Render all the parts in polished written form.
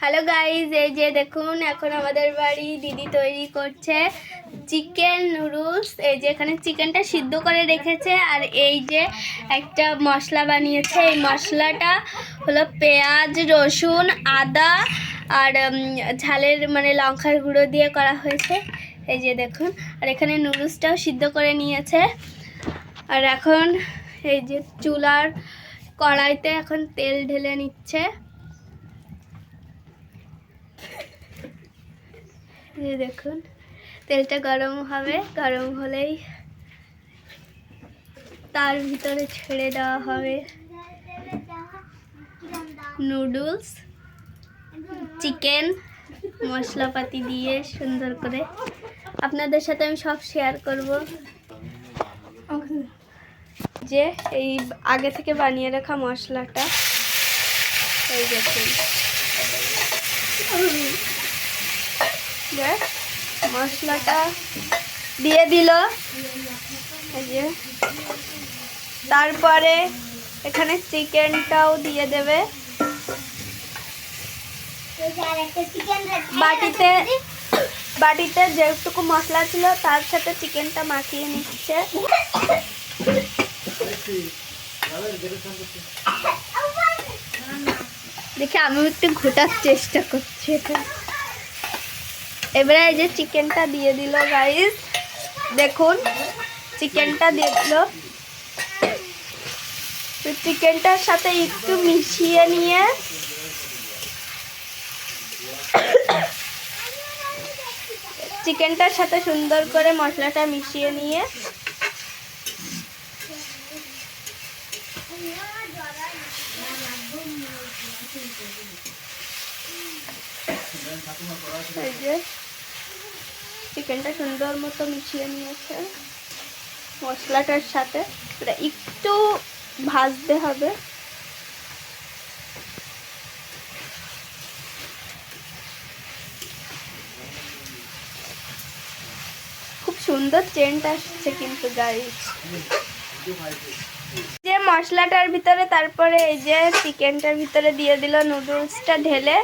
Hello guys, এই যে দেখুন এখন আমাদের বাড়ি দিদি তৈরি করছে চিকেন নুডলস। এই যে এখানে চিকেনটা সিদ্ধ করে রেখেছে, আর এই যে একটা মশলা বানিয়েছে। এই মশলাটা হলো পেঁয়াজ, রসুন, আদা আর ঝালের মানে লঙ্কার গুঁড়ো দিয়ে করা হয়েছে। এই যে দেখুন, আর এখানে নুডলসটাও সিদ্ধ করে নিয়েছে। আর এখন এই যে চুলার কড়াইতে এখন তেল ঢেলে নিচ্ছে। এই দেখুন, তেলটা গরম হবে, গরম হলেই তার ভিতরে ছেড়ে দেওয়া হবে নুডলস, চিকেন মশলাপাতি দিয়ে সুন্দর করে। আপনাদের সাথে আমি সব শেয়ার করব। যে এই আগে থেকে বানিয়ে রাখা মশলাটা, এই দেখুন মশলাটা দিয়ে দিল। এই যে তারপরে এখানে চিকেনটাও দিয়ে দেবে। বাটিতে যেটুকু মশলা ছিল তার সাথে চিকেনটা মাখিয়ে নিচ্ছে। দেখে আমি একটু ঘোটার চেষ্টা করছি। এবারে এই যে চিকেনটা দিয়ে দিল গাইস, দেখুন চিকেনটা দিয়ে দিল। চিকেনটার সাথে একটু মিশিয়ে নিয়ে চিকেনটার সাথে সুন্দর করে মশলাটা মিশিয়ে নিয়ে এই যে চিকেনটা সুন্দর মতো মিশিয়ে নিয়েছে মশলাটার সাথে। এটা একটু ভাজতে হবে। খুব সুন্দর সেন্ট আসছে কিন্তু গাইস। যে মশলাটার ভিতরে তারপরে এই যে চিকেনটার ভিতরে দিয়ে দিল নুডলসটা ঢেলে।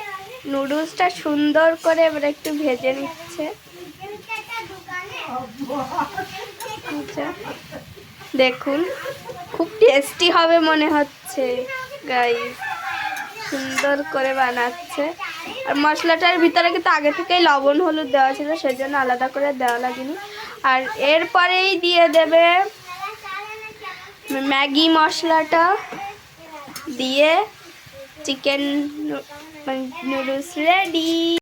নুডলসটা সুন্দর করে এবার একটু ভেজে নিচ্ছে। আচ্ছা দেখুন, খুব টেস্টি হবে মনে হচ্ছে গাইস, সুন্দর করে বানাচ্ছে। আর মশলাটার ভিতরে কিন্তু আগে থেকেই লবণ হলুদ দেওয়া ছিল, সেজন্য আলাদা করে দেওয়া লাগেনি। আর এরপরেই দিয়ে দেবে ম্যাগি মশলাটা, দিয়ে চিকেন নুডলস রেডি।